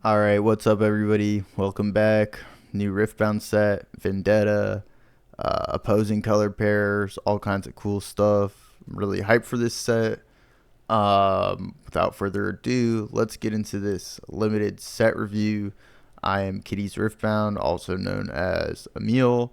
All right, what's up, everybody? Welcome back. New Riftbound set, Vendetta, opposing color pairs, all kinds of cool stuff. I'm really hyped for this set. Without further ado, let's get into this limited set review. I am Kitty's Riftbound, also known as Emil.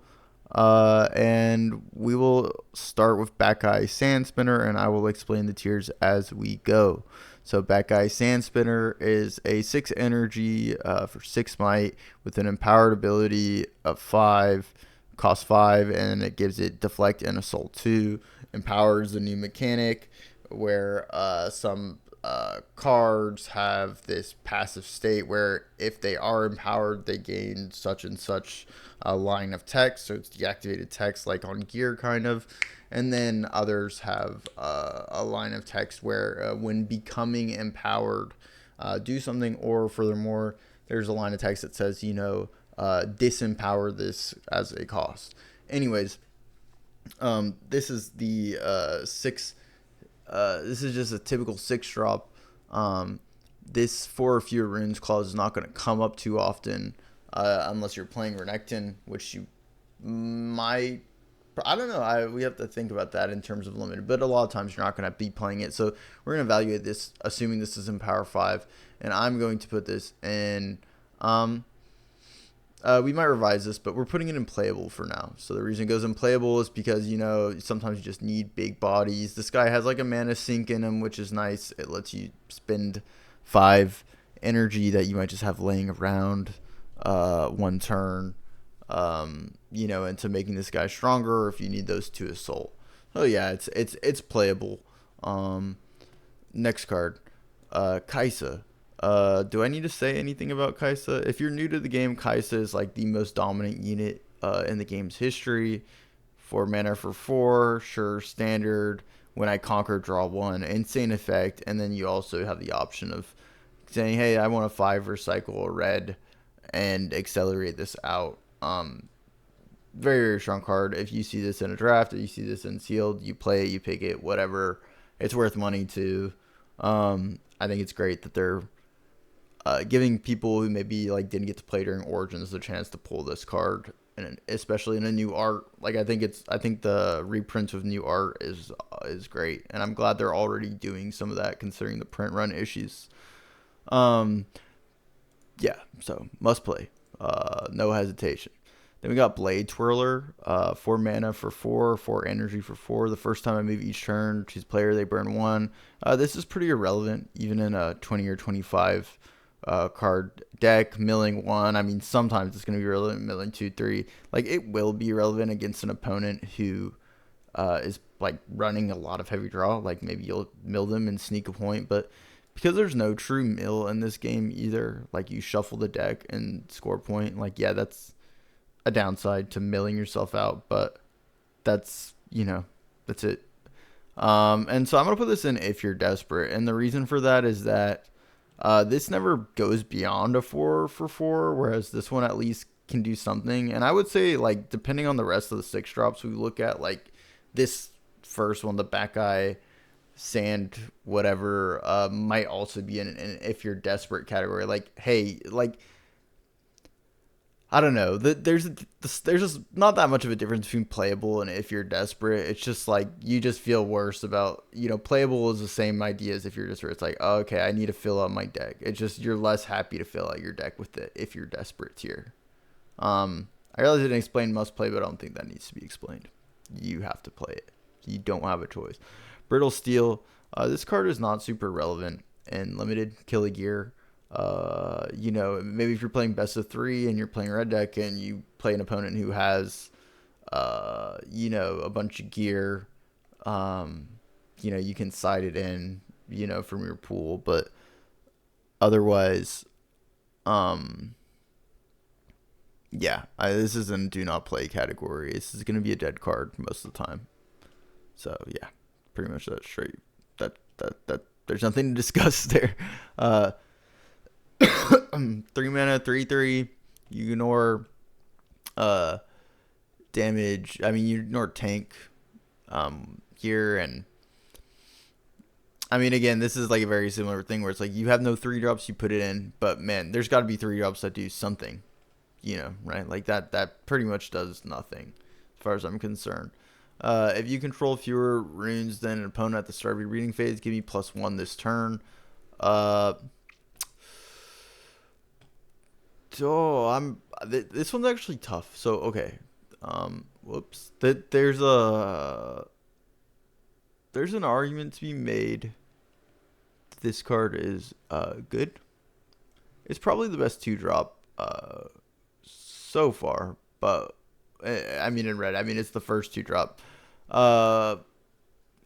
And we will start with Backeye Sand Spinner, and I will explain the tiers as we go. So Backeye Sand Spinner is a 6 energy for 6 might with an empowered ability of 5, cost 5, and it gives it Deflect and Assault 2. Empowers a new mechanic where some cards have this passive state where if they are empowered, they gain such and such a line of text. So it's deactivated text, like on gear, kind of. And then others have a line of text where when becoming empowered, do something, or furthermore, there's a line of text that says, disempower this as a cost. Anyways, this is the 6. This is just a typical 6 drop. This 4 or fewer runes clause is not going to come up too often unless you're playing Renekton, which you might. I don't know. We have to think about that in terms of limited, but a lot of times you're not going to be playing it. So we're going to evaluate this, assuming this is in Power 5, and I'm going to put this in. We might revise this, but we're putting it in playable for now. So the reason it goes in playable is because, sometimes you just need big bodies. This guy has like a mana sink in him, which is nice. It lets you spend 5 energy that you might just have laying around one turn, into making this guy stronger, or if you need those 2 assault. So yeah, it's playable. Next card, Kaisa. Do I need to say anything about Kaisa? If you're new to the game, Kaisa is like the most dominant unit in the game's history. 4 mana for 4, sure, standard. When I conquer, draw 1, insane effect, and then you also have the option of saying, "Hey, I want a 5 recycle a red and accelerate this out." Very, very strong card. If you see this in a draft, or you see this in sealed, you play it, you pick it, whatever. It's worth money too. I think it's great that they're giving people who maybe like didn't get to play during Origins the chance to pull this card, and especially in a new art. Like I think the reprints with new art is great, and I'm glad they're already doing some of that considering the print run issues. Um, yeah, so must play, no hesitation. Then we got Blade Twirler, 4 mana for 4, 4 energy for 4. The first time I move each turn, choose player, they burn 1. This is pretty irrelevant, even in a 20 or 25 card deck. Milling 1, I mean, sometimes it's going to be relevant. Milling 2, 3. Like, it will be relevant against an opponent who is, like, running a lot of heavy draw. Like, maybe you'll mill them and sneak a point, but because there's no true mill in this game either, like, you shuffle the deck and score a point, like, yeah, that's a downside to milling yourself out, but that's that's it. And so I'm gonna put this in if you're desperate, and the reason for that is that this never goes beyond a 4 for 4, whereas this one at least can do something. And I would say, like, depending on the rest of the 6 drops we look at, like this first one, the Backeye Sand whatever, might also be in an if you're desperate category. Like, hey, like, I don't know. There's just not that much of a difference between playable and if you're desperate. It's just like you just feel worse about, playable is the same idea as if you're desperate. It's like, oh, okay, I need to fill out my deck. It's just you're less happy to fill out your deck with it if you're desperate tier. I realize I didn't explain must play, but I don't think that needs to be explained. You have to play it. You don't have a choice. Brittle Steel. This card is not super relevant in limited Kill a Gear. Maybe if you're playing best of 3 and you're playing red deck and you play an opponent who has, a bunch of gear, you can side it in, from your pool, but otherwise, this is in do not play category. This is going to be a dead card most of the time. So yeah, pretty much that's straight. That there's nothing to discuss there. 3 mana, 3/3. You ignore damage. I mean, you ignore tank here, and I mean, again, this is like a very similar thing where it's like you have no 3 drops, you put it in, but man, there's got to be 3 drops that do something, right? Like that pretty much does nothing as far as I'm concerned. If you control fewer runes than an opponent at the start of your reading phase, give me +1 this turn. Uh, this one's actually tough. So okay, whoops. There's an argument to be made. This card is good. It's probably the best 2 drop so far, but I mean in red. I mean it's the first 2 drop. Uh,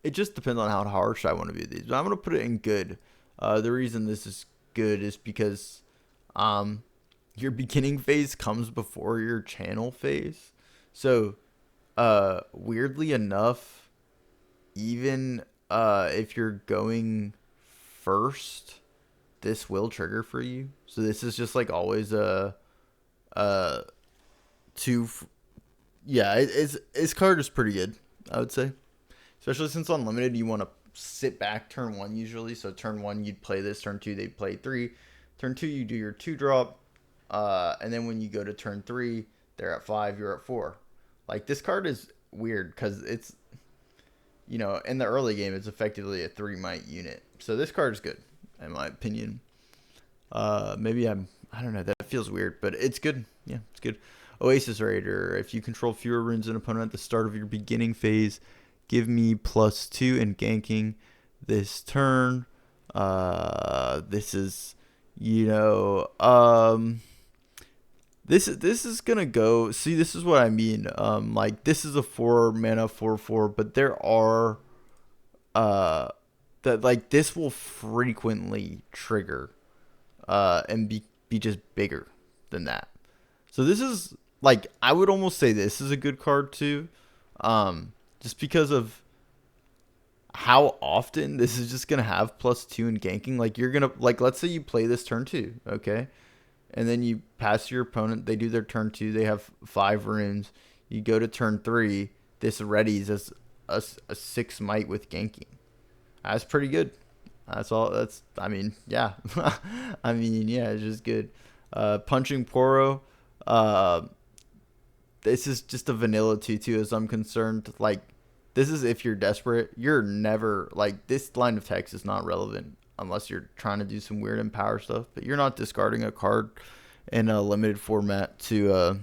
it just depends on how harsh I want to view these. But I'm gonna put it in good. The reason this is good is because um, your beginning phase comes before your channel phase. So weirdly enough, even if you're going first, this will trigger for you. So this is just like always a two. Yeah, its card is pretty good, I would say. Especially since on limited, you want to sit back turn 1 usually. So turn 1, you'd play this. Turn 2, they'd play 3. Turn 2, you do your 2 drop. And then when you go to turn 3, they're at 5, you're at 4. Like, this card is weird because it's, in the early game, it's effectively a 3 might unit. So this card is good, in my opinion. Maybe I don't know, that feels weird, but it's good. Yeah, it's good. Oasis Raider. If you control fewer runes than an opponent at the start of your beginning phase, give me +2 in ganking this turn. This is, this is gonna go. See, this is what I mean. Like this is a 4 mana 4/4, but there are that like this will frequently trigger and be just bigger than that. So this is like I would almost say this is a good card too. Just because of how often this is just gonna have +2 in ganking. Like you're gonna like let's say you play this turn 2, okay? And then you pass your opponent, they do their turn 2, they have 5 runes. You go to turn 3, this readies as a 6 might with ganking. That's pretty good. That's all. I mean, yeah. I mean, yeah, it's just good. Punching Poro. This is just a vanilla 2/2 as I'm concerned. Like, this is if you're desperate. You're never, like, this line of text is not relevant unless you're trying to do some weird empower stuff. But you're not discarding a card in a limited format to,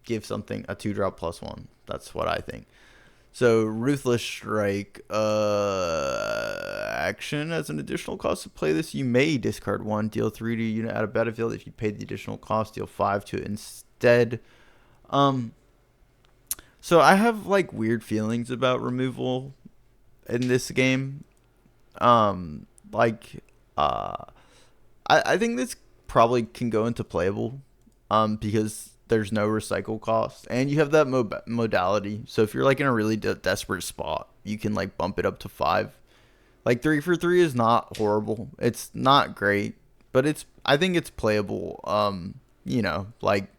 give something a 2-drop +1. That's what I think. So Ruthless Strike action as an additional cost to play this. You may discard 1, deal 3 to a unit out of battlefield. If you paid the additional cost, deal 5 to it instead. So I have like weird feelings about removal in this game. I think this probably can go into playable, because there's no recycle cost and you have that modality. So if you're like in a really desperate spot, you can like bump it up to 5. Like 3 for 3 is not horrible. It's not great, but I think it's playable. Like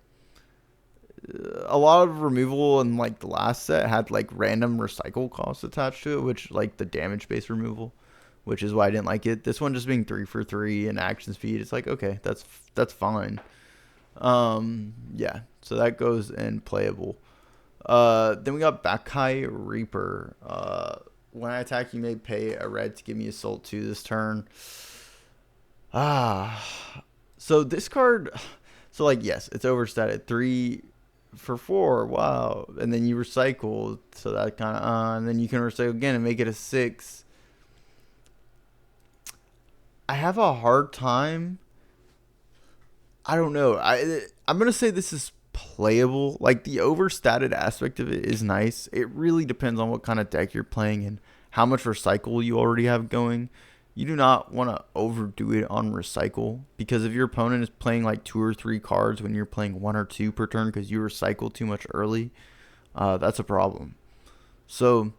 a lot of removal in like the last set had like random recycle costs attached to it, which like the damage based removal, which is why I didn't like it. This one just being 3 for 3 and action speed, it's like, okay, that's fine. Yeah, so that goes in playable. Then we got Bakai Reaper. When I attack, you may pay a red to give me Assault 2 this turn. So this card, so like, yes, it's overstated. 3 for 4, wow. And then you recycle, so that kind of, and then you can recycle again and make it a 6. I have a hard time. I don't know. I'm gonna say this is playable. Like the overstated aspect of it is nice. It really depends on what kind of deck you're playing and how much recycle you already have going. You do not want to overdo it on recycle, because if your opponent is playing like 2 or 3 cards when you're playing 1 or 2 per turn because you recycle too much early, that's a problem. So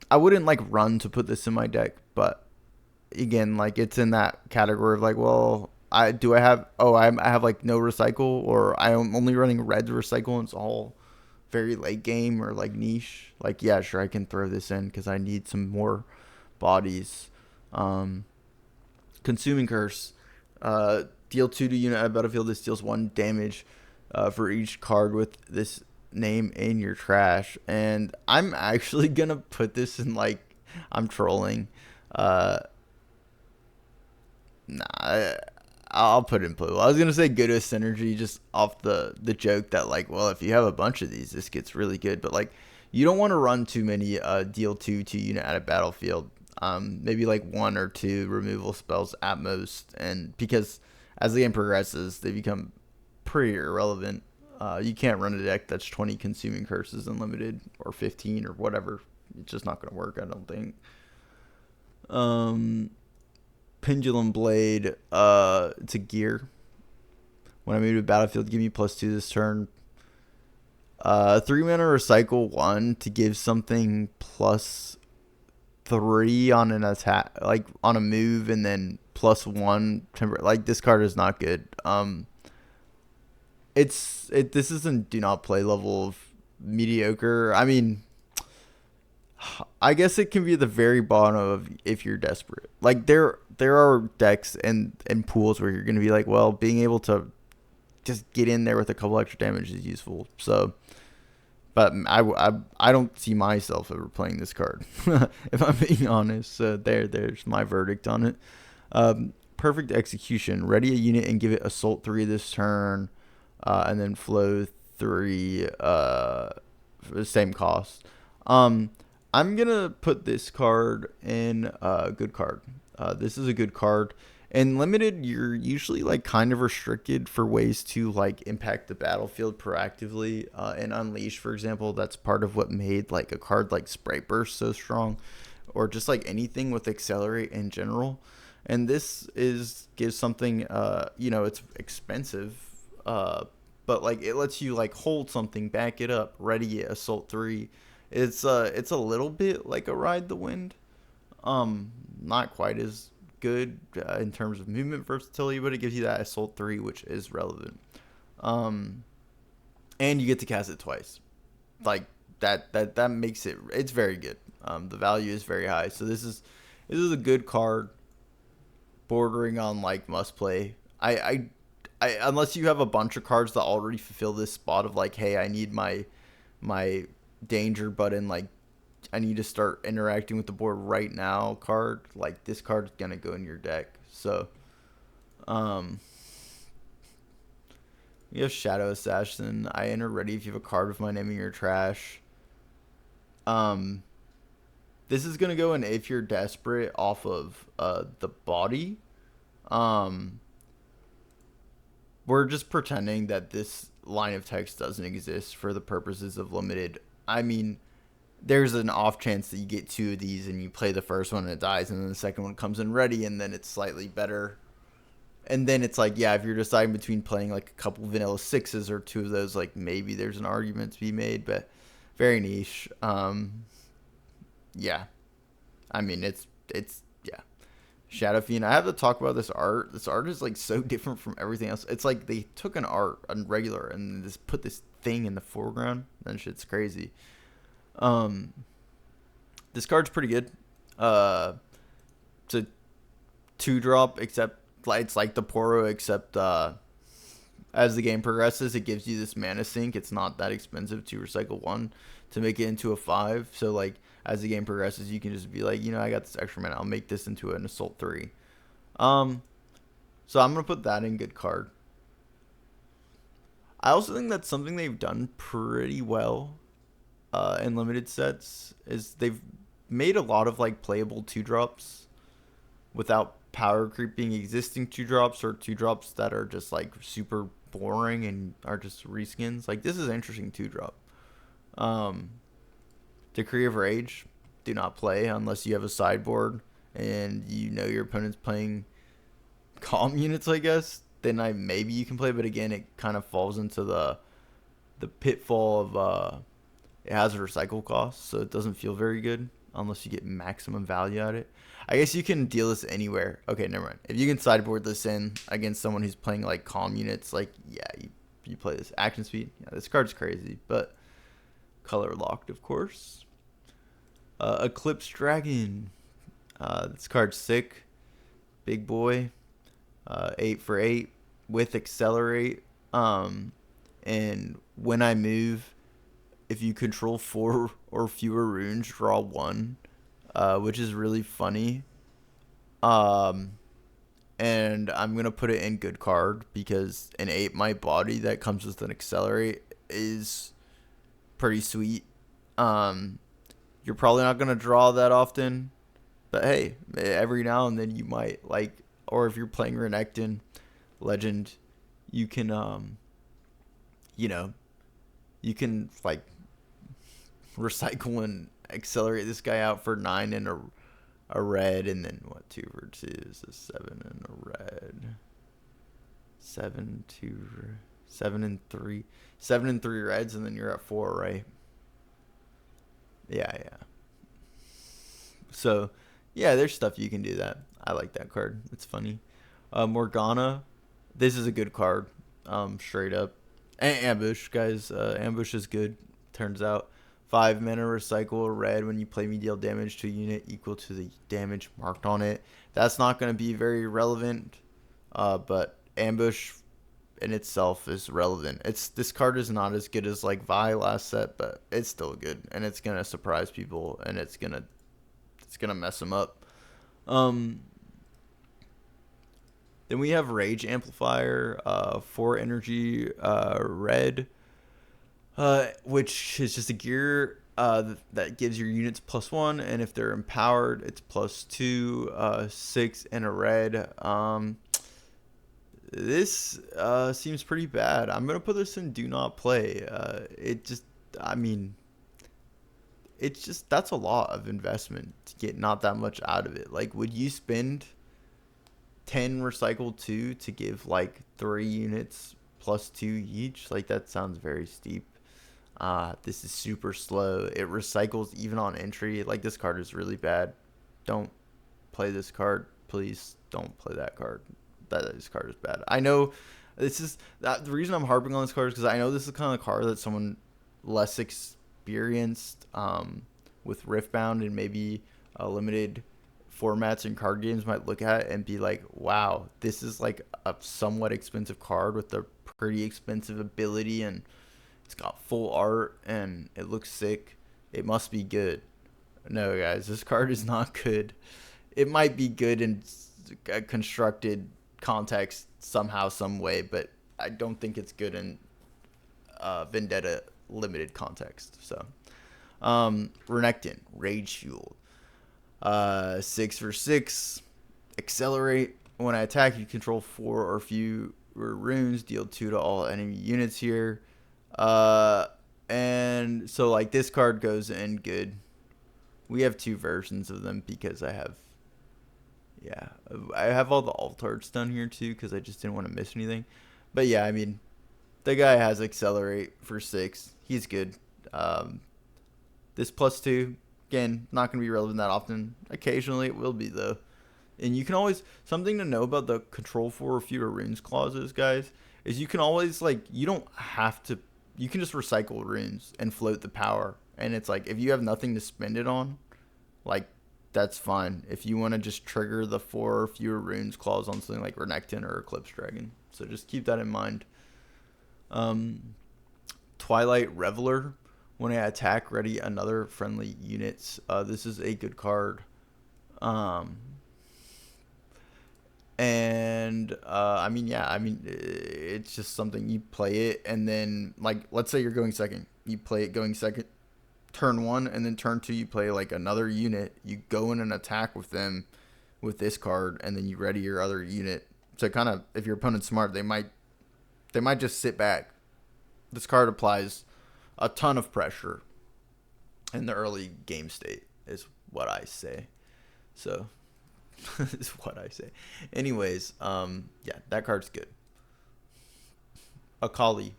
I wouldn't like run to put this in my deck, but again, like it's in that category of like, well, I have like no recycle, or I am only running red to recycle and it's all very late game or like niche, like yeah, sure, I can throw this in because I need some more bodies. Um, Consuming Curse. Deal 2 to unit at a battlefield. This deals 1 damage for each card with this name in your trash. And I'm actually going to put this in, like, I'm trolling. Uh, nah, I'll put it in blue. I was going to say Goodest Synergy just off the joke that, like, well, if you have a bunch of these, this gets really good. But, like, you don't want to run too many deal 2 to unit at a battlefield. Maybe like 1 or 2 removal spells at most, and because as the game progresses, they become pretty irrelevant. You can't run a deck that's 20 Consuming Curses unlimited or 15 or whatever. It's just not going to work, I don't think. Pendulum Blade. It's a gear. When I move to a battlefield, give me +2 this turn. 3 mana recycle 1 to give something +3 on an attack, like on a move, and then +1 temper. Like, this card is not good. This isn't do not play level of mediocre. I mean, I guess it can be at the very bottom of if you're desperate. Like, there are decks and pools where you're gonna be like, well, being able to just get in there with a couple extra damage is useful. So, but I don't see myself ever playing this card, if I'm being honest. So there's my verdict on it. Perfect Execution. Ready a unit and give it Assault 3 this turn, and then Flow 3 for the same cost. I'm gonna put this card in a good card. This is a good card. In limited, you're usually like kind of restricted for ways to like impact the battlefield proactively. In Unleash, for example, that's part of what made like a card like Sprite Burst so strong, or just like anything with Accelerate in general. And this gives something, it's expensive, but like it lets you like hold something, back it up, ready it, Assault 3. It's a little bit like a Ride the Wind, not quite as good in terms of movement versatility, but it gives you that Assault 3, which is relevant. And you get to cast it twice. Like that makes it's very good. The value is very high. So this is a good card, bordering on like must play. I unless you have a bunch of cards that already fulfill this spot of like, hey, I need my danger button, like I need to start interacting with the board right now card, like this card is gonna go in your deck. So you have Shadow Assassin. I enter ready if you have a card with my name in your trash. This is gonna go in if you're desperate off of the body. We're just pretending that this line of text doesn't exist for the purposes of limited. I mean, there's an off chance that you get 2 of these and you play the first one and it dies, and then the second one comes in ready and then it's slightly better. And then it's like, yeah, if you're deciding between playing like a couple vanilla 6s or 2 of those, like maybe there's an argument to be made, but very niche. Yeah. I mean, it's yeah. Shadow Fiend. I have to talk about this art. This art is like so different from everything else. It's like they took an art, a regular, and just put this thing in the foreground. That shit's crazy. This card's pretty good. It's a 2-drop, except it's like the Poro, except as the game progresses, it gives you this mana sink. It's not that expensive to recycle 1 to make it into a 5. So like as the game progresses, you can just be like, I got this extra mana, I'll make this into an Assault 3. So I'm gonna put that in good card. I also think that's something they've done pretty well in limited sets, is they've made a lot of like playable 2-drops without power creeping existing 2-drops, or 2-drops that are just like super boring and are just reskins. Like, this is an interesting 2-drop. Decree of Rage. Do not play unless you have a sideboard and your opponent's playing calm units, I guess. Then maybe you can play, but again, it kind of falls into the pitfall of it has a recycle cost, so it doesn't feel very good unless you get maximum value out of it. I guess you can deal this anywhere. Okay, never mind. If you can sideboard this in against someone who's playing like calm units, like, yeah, you play this. Action speed. Yeah, this card's crazy, but color locked, of course. Eclipse Dragon. This card's sick. Big boy. 8 for 8 with Accelerate. And when I move, if you control 4 or fewer runes, draw 1, which is really funny. And I'm going to put it in good card because an 8 might body that comes with an Accelerate is pretty sweet. You're probably not going to draw that often, but hey, every now and then you might, like, or if you're playing Renekton Legend, you can, you can, like, recycle and accelerate this guy out for 9 and a red, and then what, 2 for 2 is a 7 and a red. 7 and 3 reds, and then you're at 4, right? Yeah. So yeah, there's stuff you can do that. I like that card. It's funny. Morgana, this is a good card. Straight up. And Ambush, guys. Ambush is good. Turns out 5 mana, recycle a red. When you play me, deal damage to a unit equal to the damage marked on it. That's not going to be very relevant, but Ambush in itself is relevant. This card is not as good as like Vi last set, but it's still good, and it's gonna surprise people, and it's gonna mess them up. Then we have Rage Amplifier, 4 energy, red, which is just a gear that gives your units +1, and if they're empowered, it's +2, 6, and a red. This seems pretty bad. I'm gonna put this in do not play. That's a lot of investment to get not that much out of it. Like, would you spend 10 recycle 2 to give like 3 units +2 each? Like, that sounds very steep. This is super slow. It recycles even on entry. Like, this card is really bad. Don't play this card. Please don't play that card. This card is bad. I know this is the reason I'm harping on this card is because I know this is the kind of card that someone less experienced with Riftbound and maybe limited formats and card games might look at and be like, wow, this is like a somewhat expensive card with a pretty expensive ability, and it's got full art and it looks sick. It must be good. No, guys, this card is not good. It might be good in a constructed context somehow, some way, but I don't think it's good in Vendetta limited context. So Renekton, Rage Fueled, 6 for 6, accelerate. When I attack, you control 4 or fewer runes, deal 2 to all enemy units here. And so like this card goes in good. We have 2 versions of them because I have all the alt arts done here too because I just didn't want to miss anything. But yeah, I mean, the guy has accelerate for 6. He's good. This +2, again, not going to be relevant that often. Occasionally it will be though. And you can always, something to know about the control 4 or fewer runes clauses, guys, is you can always, like, you don't have to, you can just recycle runes and float the power. And it's like, if you have nothing to spend it on, like, that's fine if you want to just trigger the 4 or fewer runes clause on something like Renekton or Eclipse Dragon. So just keep that in mind. Twilight Reveler. When I attack, ready another friendly units. This is a good card. It's just something you play it, and then, like, let's say you're going second. You play it going second. Turn 1 and then turn 2 you play like another unit, you go in and attack with them with this card, and then you ready your other unit. So kind of, if your opponent's smart, they might just sit back. This card applies a ton of pressure in the early game state is what I say. So is what I say. Anyways, that card's good. Akali.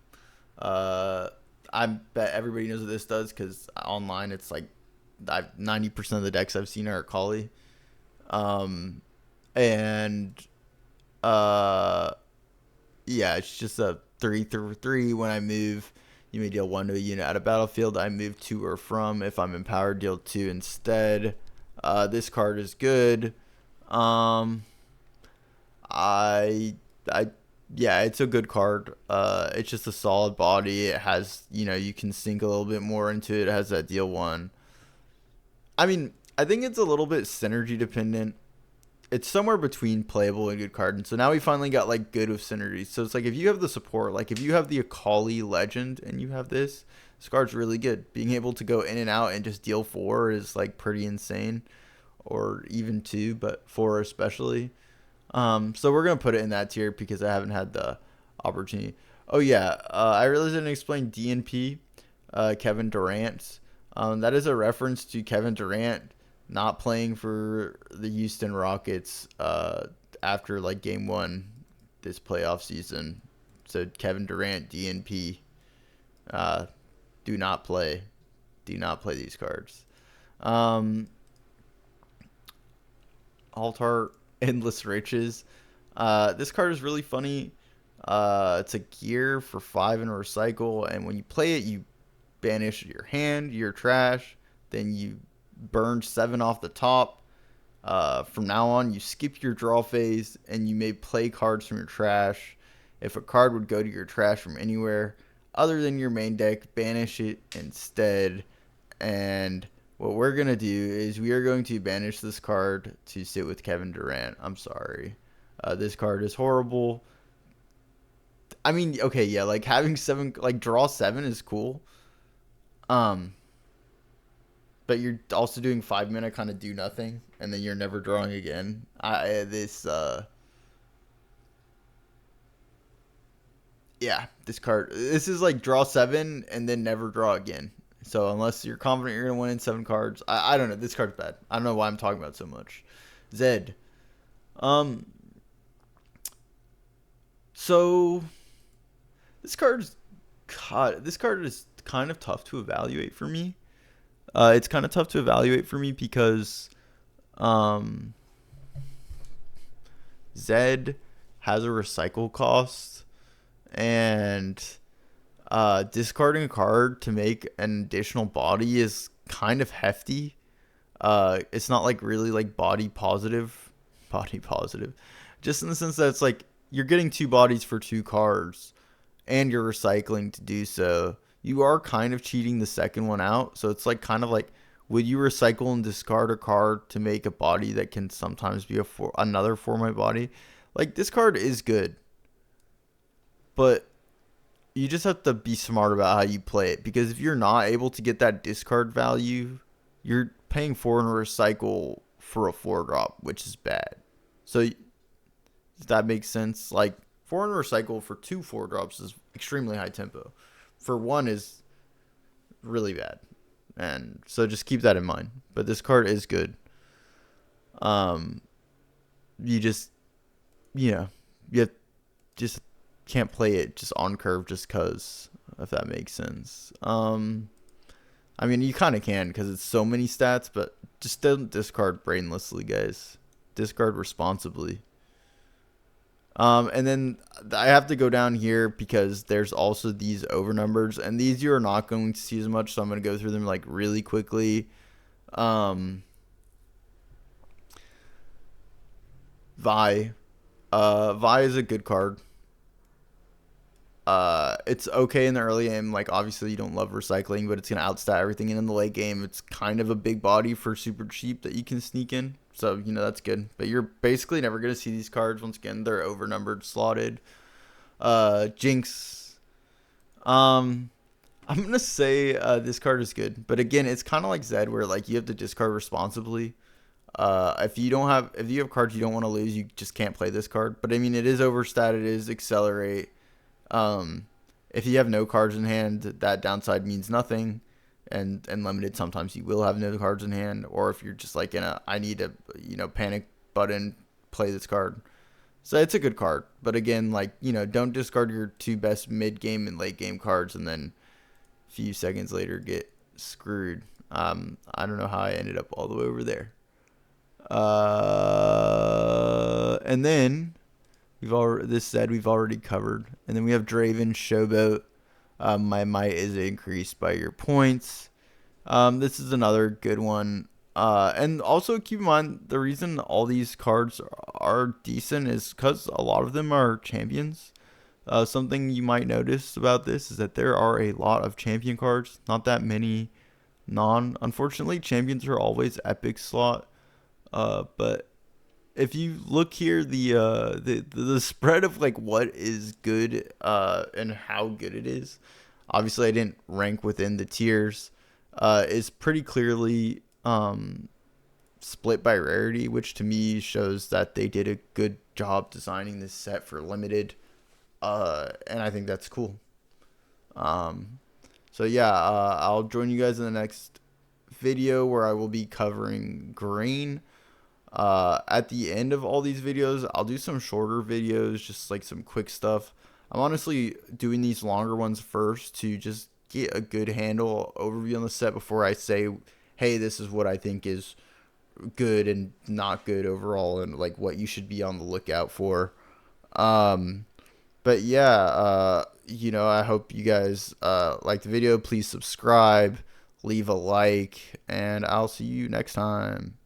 I bet everybody knows what this does because online it's like 90% of the decks I've seen are Akali. It's just a 3/3. When I move, You may deal 1 to a unit at a battlefield I move to or from. If I'm empowered, deal 2 instead. This card is good. Um, I, I, yeah, it's a good card. It's just a solid body. It has, you can sink a little bit more into it. It has that deal 1. I mean, I think it's a little bit synergy dependent. It's somewhere between playable and good card. And so now we finally got like good with synergy. So it's like if you have the support, like if you have the Akali Legend and you have this card's really good. Being able to go in and out and just deal 4 is like pretty insane. Or even 2, but 4 especially. So we're gonna put it in that tier because I haven't had the opportunity. Oh yeah, I really didn't explain DNP, Kevin Durant. That is a reference to Kevin Durant not playing for the Houston Rockets after like game 1 this playoff season. So Kevin Durant, DNP, do not play these cards. Altar Endless Riches. This card is really funny. It's a gear for 5 and a recycle, and when you play it, you banish your hand, your trash, then you burn 7 off the top. From now on, you skip your draw phase, and you may play cards from your trash. If a card would go to your trash from anywhere other than your main deck, banish it instead. And what we're going to do is we are going to banish this card to sit with Kevin Durant. I'm sorry. This card is horrible. I mean, okay, yeah, like having 7, like draw 7 is cool. But you're also doing 5 mana kind of do nothing, and then you're never drawing again. This card, this is like draw 7 and then never draw again. So unless you're confident you're gonna win in 7 cards, I don't know. This card's bad. I don't know why I'm talking about it so much. Zed. So this card is kind of tough to evaluate for me. It's kind of tough to evaluate for me because Zed has a recycle cost, and discarding a card to make an additional body is kind of hefty. It's not like really like body positive, just in the sense that it's like you're getting 2 bodies for 2 cards, and you're recycling to do so. You are kind of cheating the second one out. So it's like kind of like, would you recycle and discard a card to make a body that can sometimes be another 4-my body? Like, this card is good, but you just have to be smart about how you play it, because if you're not able to get that discard value, you're paying 4 in a recycle for a 4-drop, which is bad. So if that makes sense, like 4 in a recycle for 2 4-drops is extremely high tempo. For 1 is really bad. And so just keep that in mind. But this card is good. You just, you just can't play it just on curve just because, if that makes sense. I mean, you kind of can because it's so many stats, but just don't discard brainlessly, guys. Discard responsibly. And then I have to go down here because there's also these overnumbers, and these you are not going to see as much, so I'm going to go through them like really quickly. Vi. Vi is a good card. It's okay in the early game. Like, obviously you don't love recycling, but it's going to outstat everything. And in the late game, it's kind of a big body for super cheap that you can sneak in. So, that's good. But you're basically never going to see these cards. Once again, they're overnumbered, slotted. Jinx. I'm going to say this card is good. But again, it's kind of like Zed, where like you have to discard responsibly. If you have cards you don't want to lose, you just can't play this card. But I mean, it is overstat, it is accelerate. If you have no cards in hand, that downside means nothing. And limited, sometimes you will have no cards in hand, or if you're just like I need a panic button, play this card. So it's a good card, but again, like don't discard your 2 best mid game and late game cards and then a few seconds later get screwed. I don't know how I ended up all the way over there. And then we've already covered, and then we have Draven, Showboat. My might is increased by your points. This is another good one. And also keep in mind the reason all these cards are decent is because a lot of them are champions. Something you might notice about this is that there are a lot of champion cards, not that many non. Unfortunately, champions are always epic slot. But if you look here, the spread of like what is good and how good it is. Obviously, I didn't rank within the tiers. Is pretty clearly split by rarity, which to me shows that they did a good job designing this set for limited. And I think that's cool. Um, so yeah, I'll join you guys in the next video where I will be covering green. At the end of all these videos, I'll do some shorter videos, just like some quick stuff. I'm honestly doing these longer ones first to just get a good handle overview on the set before I say, hey, this is what I think is good and not good overall, and like what you should be on the lookout for. Um, but yeah, I hope you guys like the video. Please subscribe, leave a like, and I'll see you next time.